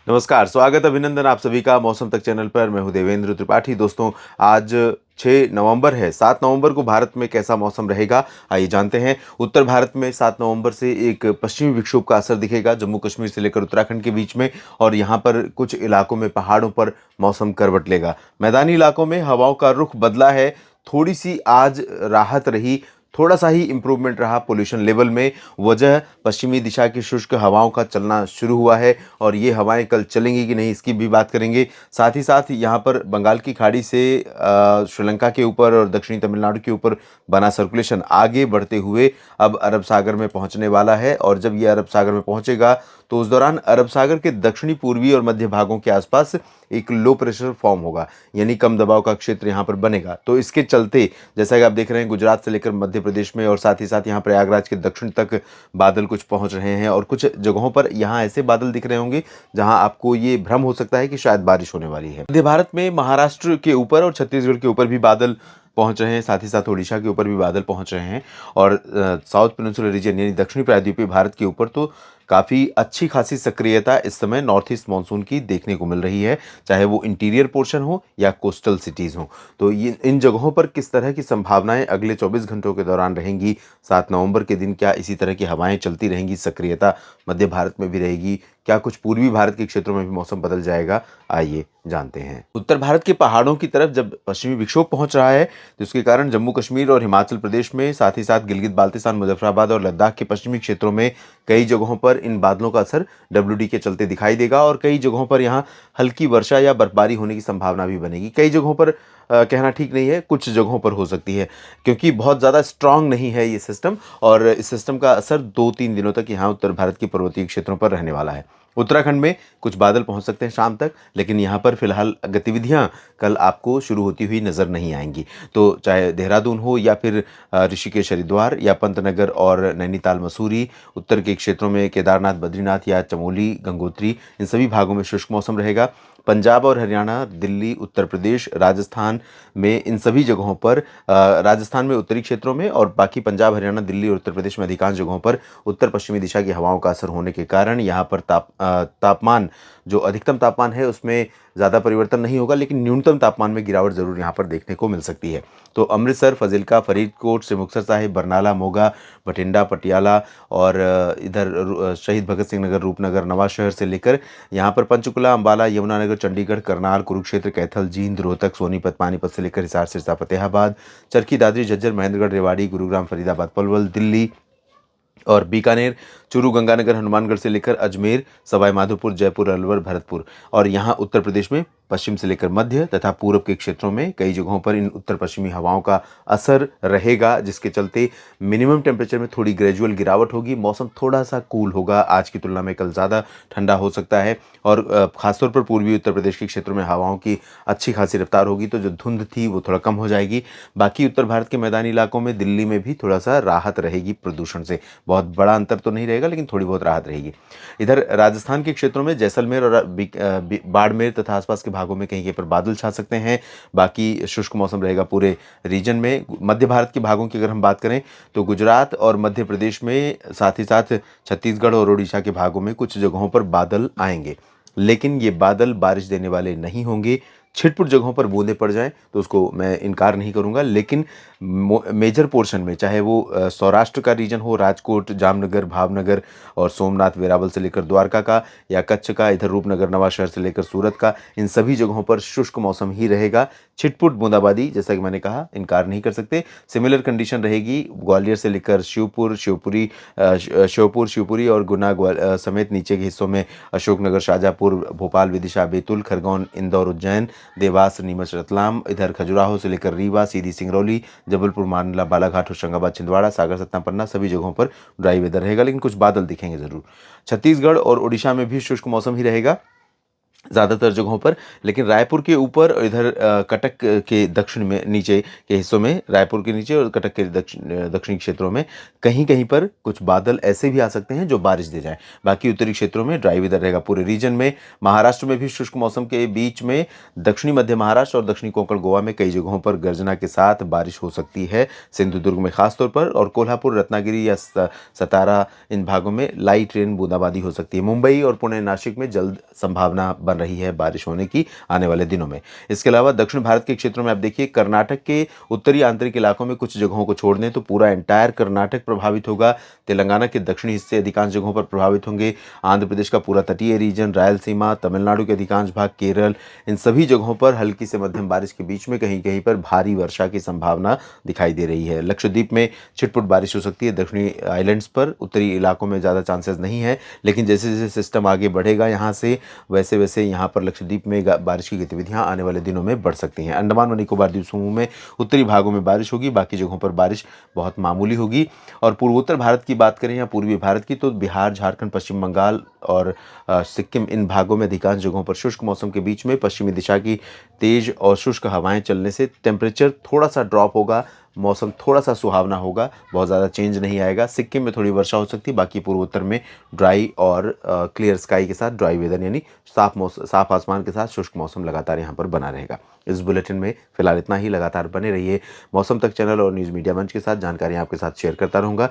नमस्कार, स्वागत अभिनंदन आप सभी का मौसम तक चैनल पर। मैं हूं देवेंद्र त्रिपाठी। दोस्तों, आज 6 नवंबर है। 7 नवंबर को भारत में कैसा मौसम रहेगा, आइए जानते हैं। उत्तर भारत में 7 नवंबर से एक पश्चिमी विक्षोभ का असर दिखेगा जम्मू कश्मीर से लेकर उत्तराखंड के बीच में, और यहाँ पर कुछ इलाकों में पहाड़ों पर मौसम करवट लेगा। मैदानी इलाकों में हवाओं का रुख बदला है। थोड़ी सी आज राहत रही, थोड़ा सा ही इंप्रूवमेंट रहा पोल्यूशन लेवल में। वजह पश्चिमी दिशा की शुष्क हवाओं का चलना शुरू हुआ है, और ये हवाएं कल चलेंगी कि नहीं इसकी भी बात करेंगे। साथ ही साथ यहाँ पर बंगाल की खाड़ी से श्रीलंका के ऊपर और दक्षिणी तमिलनाडु के ऊपर बना सर्कुलेशन आगे बढ़ते हुए अब अरब सागर में पहुंचने वाला है, और जब ये अरब सागर में पहुंचेगा तो उस दौरान अरब सागर के दक्षिणी पूर्वी और मध्य भागों के आसपास एक लो प्रेशर फॉर्म होगा, यानी कम दबाव का क्षेत्र यहाँ पर बनेगा। तो इसके चलते जैसा कि आप देख रहे हैं, गुजरात से लेकर मध्य प्रदेश में और साथ ही साथ यहाँ प्रयागराज के दक्षिण तक बादल कुछ पहुंच रहे हैं, और कुछ जगहों पर यहाँ ऐसे बादल दिख रहे होंगे जहां आपको ये भ्रम हो सकता है कि शायद बारिश होने वाली है। मध्य भारत में महाराष्ट्र के ऊपर और छत्तीसगढ़ के ऊपर भी बादल पहुंच रहे हैं, साथ ही साथ ओडिशा के ऊपर भी बादल पहुंच रहे हैं, और साउथ पेनिनसुलर रीजन यानी दक्षिणी प्रायद्वीपीय भारत के ऊपर तो काफ़ी अच्छी खासी सक्रियता इस समय नॉर्थ ईस्ट मानसून की देखने को मिल रही है, चाहे वो इंटीरियर पोर्शन हो या कोस्टल सिटीज़ हो। तो ये इन जगहों पर किस तरह की संभावनाएं अगले 24 घंटों के दौरान रहेंगी, 7 नवंबर के दिन क्या इसी तरह की हवाएं चलती रहेंगी, सक्रियता मध्य भारत में भी रहेगी, क्या कुछ पूर्वी भारत के क्षेत्रों में भी मौसम बदल जाएगा, आइए जानते हैं। उत्तर भारत के पहाड़ों की तरफ जब पश्चिमी विक्षोभ पहुंच रहा है तो इसके कारण जम्मू कश्मीर और हिमाचल प्रदेश में, साथ ही साथ गिलगित बाल्टिस्तान, मुजफ्फराबाद और लद्दाख के पश्चिमी क्षेत्रों में कई जगहों पर इन बादलों का असर WD के चलते दिखाई देगा, और कई जगहों पर यहाँ हल्की वर्षा या बर्फबारी होने की संभावना भी बनेगी। कई जगहों पर कहना ठीक नहीं है, कुछ जगहों पर हो सकती है, क्योंकि बहुत ज़्यादा स्ट्रांग नहीं है ये सिस्टम, और इस सिस्टम का असर 2-3 दिनों तक यहाँ उत्तर भारत के पर्वतीय क्षेत्रों पर रहने वाला है। उत्तराखंड में कुछ बादल पहुंच सकते हैं शाम तक, लेकिन यहाँ पर फिलहाल गतिविधियां कल आपको शुरू होती हुई नजर नहीं आएंगी। तो चाहे देहरादून हो या फिर ऋषिकेश हरिद्वार या पंतनगर और नैनीताल मसूरी, उत्तर के क्षेत्रों में केदारनाथ, बद्रीनाथ या चमोली, गंगोत्री, इन सभी भागों में शुष्क मौसम रहेगा। पंजाब और हरियाणा, दिल्ली, उत्तर प्रदेश, राजस्थान में इन सभी जगहों पर, राजस्थान में उत्तरी क्षेत्रों में और बाकी पंजाब, हरियाणा, दिल्ली और उत्तर प्रदेश में अधिकांश जगहों पर उत्तर पश्चिमी दिशा की हवाओं का असर होने के कारण यहाँ पर तापमान, जो अधिकतम तापमान है उसमें ज़्यादा परिवर्तन नहीं होगा, लेकिन न्यूनतम तापमान में गिरावट ज़रूर यहाँ पर देखने को मिल सकती है। तो अमृतसर, फजीलका, फरीदकोट से मुक्तसर साहिब, बरनाला, मोगा, बठिंडा, पटियाला और इधर शहीद भगत सिंह नगर, रूपनगर, नवांशहर से लेकर यहाँ पर पंचकुला, अंबाला, यमुनानगर, चंडीगढ़, करनाल, कुरुक्षेत्र, कैथल, जींद, रोहतक, सोनीपत, पानीपत से लेकर हिसार, सिरसा, फतेहाबाद, चरखी दादरी, झज्जर, महेंद्रगढ़, रेवाड़ी, गुरुग्राम, फरीदाबाद, पलवल, दिल्ली और बीकानेर, चूरू, गंगानगर, हनुमानगढ़ से लेकर अजमेर, सवाई माधोपुर, जयपुर, अलवर, भरतपुर, और यहाँ उत्तर प्रदेश में पश्चिम से लेकर मध्य तथा पूर्व के क्षेत्रों में कई जगहों पर इन उत्तर पश्चिमी हवाओं का असर रहेगा, जिसके चलते मिनिमम टेम्परेचर में थोड़ी ग्रेजुअल गिरावट होगी। मौसम थोड़ा सा कूल होगा, आज की तुलना में कल ज़्यादा ठंडा हो सकता है, और खासतौर पर पूर्वी उत्तर प्रदेश के क्षेत्रों में हवाओं की अच्छी खासी रफ्तार होगी, तो जो धुंध थी वो थोड़ा कम हो जाएगी। बाकी उत्तर भारत के मैदानी इलाकों में, दिल्ली में भी थोड़ा सा राहत रहेगी प्रदूषण से। बहुत बड़ा अंतर तो नहीं रहेगा, लेकिन थोड़ी बहुत राहत रहेगी। इधर राजस्थान के क्षेत्रों में जैसलमेर और बाड़मेर तथा आसपास के भागों में कहीं कहीं पर बादल छा सकते हैं। बाकी शुष्क मौसम रहेगा पूरे रीजन में। मध्य भारत के भागों की अगर हम बात करें तो गुजरात और मध्य प्रदेश में, साथ ही साथ छत्तीसगढ़ और उड़ीसा के भागों में कुछ जगहों पर बादल आएंगे, लेकिन ये बादल बारिश देने वाले नहीं होंगे। छिटपुट जगहों पर बूंदें पड़ जाएं तो उसको मैं इनकार नहीं करूंगा, लेकिन मेजर पोर्शन में, चाहे वो सौराष्ट्र का रीजन हो, राजकोट, जामनगर, भावनगर और सोमनाथ, वेरावल से लेकर द्वारका का, या कच्छ का, इधर रूपनगर, नवांशहर से लेकर सूरत का, इन सभी जगहों पर शुष्क मौसम ही रहेगा। छिटपुट बूंदाबांदी, जैसा कि मैंने कहा, इनकार नहीं कर सकते। सिमिलर कंडीशन रहेगी ग्वालियर से लेकर शिवपुर, शिवपुरी और गुना समेत नीचे के हिस्सों में अशोकनगर, शाजापुर, भोपाल, विदिशा, बैतूल, खरगोन, इंदौर, उज्जैन, देवास, नीमच, रतलाम, इधर खजुराहो से लेकर रीवा, सीधी, सिंगरौली, जबलपुर, मांडला, बालाघाट, होशंगाबाद, छिंदवाड़ा, सागर, सतना, पन्ना, सभी जगहों पर ड्राई वेदर रहेगा, लेकिन कुछ बादल दिखेंगे जरूर। छत्तीसगढ़ और ओडिशा में भी शुष्क मौसम ही रहेगा। ज़्यादातर जगहों पर। लेकिन रायपुर के ऊपर और इधर कटक के दक्षिण में नीचे के हिस्सों में, रायपुर के नीचे और कटक के दक्षिणी क्षेत्रों में कहीं-कहीं पर कुछ बादल ऐसे भी आ सकते हैं जो बारिश दे जाएँ। बाकी उत्तरी क्षेत्रों में ड्राई वेदर रहेगा पूरे रीजन में। महाराष्ट्र में भी शुष्क मौसम के बीच में दक्षिणी मध्य महाराष्ट्र और दक्षिणी कोंकण गोवा में कई जगहों पर गर्जना के साथ बारिश हो सकती है। सिंधुदुर्ग में खास तौर पर और कोल्हापुर, रत्नागिरी या सतारा इन भागों में लाइट रेन बूंदाबांदी हो सकती है। मुंबई और पुणे, नासिक में जल्द संभावना बन रही है बारिश होने की आने वाले दिनों में। इसके अलावा दक्षिण भारत के क्षेत्रों में आप देखिए, कर्नाटक के उत्तरी आंतरिक इलाकों में कुछ जगहों को छोड़ दें तो पूरा एंटायर कर्नाटक प्रभावित होगा। तेलंगाना के दक्षिणी हिस्से अधिकांश जगहों पर प्रभावित होंगे। आंध्र प्रदेश का पूरा तटीय रीजन, रायलसीमा, तमिलनाडु के अधिकांश भाग, केरल, इन सभी जगहों पर हल्की से मध्यम बारिश के बीच में कहीं-कहीं पर भारी वर्षा की संभावना दिखाई दे रही है। लक्षद्वीप में छिटपुट बारिश हो सकती है। दक्षिणी आइलैंड्स पर उत्तरी इलाकों में ज़्यादा चांसेस नहीं है, लेकिन जैसे-जैसे सिस्टम आगे बढ़ेगा यहाँ से, वैसे-वैसे यहाँ पर लक्षद्वीप में बारिश की गतिविधियाँ आने वाले दिनों में बढ़ सकती हैं। अंडमान व निकोबार द्वीप समूह में उत्तरी भागों में बारिश होगी, बाकी जगहों पर बारिश बहुत मामूली होगी। और पूर्वोत्तर भारत की बात करें या पूर्वी भारत की, तो बिहार, झारखंड, पश्चिम बंगाल और सिक्किम, इन भागों में अधिकांश जगहों पर शुष्क मौसम के बीच में पश्चिमी दिशा की तेज और शुष्क हवाएं चलने से टेम्परेचर थोड़ा सा ड्रॉप होगा, मौसम थोड़ा सा सुहावना होगा, बहुत ज़्यादा चेंज नहीं आएगा। सिक्किम में थोड़ी वर्षा हो सकती है, बाकी पूर्वोत्तर में ड्राई और क्लियर स्काई के साथ ड्राई वेदर, यानी साफ आसमान के साथ शुष्क मौसम लगातार यहाँ पर बना रहेगा। इस बुलेटिन में फिलहाल इतना ही। लगातार बने रहिए मौसम तक चैनल और न्यूज़ मीडिया मंच के साथ। जानकारी आपके साथ शेयर करता रहूँगा।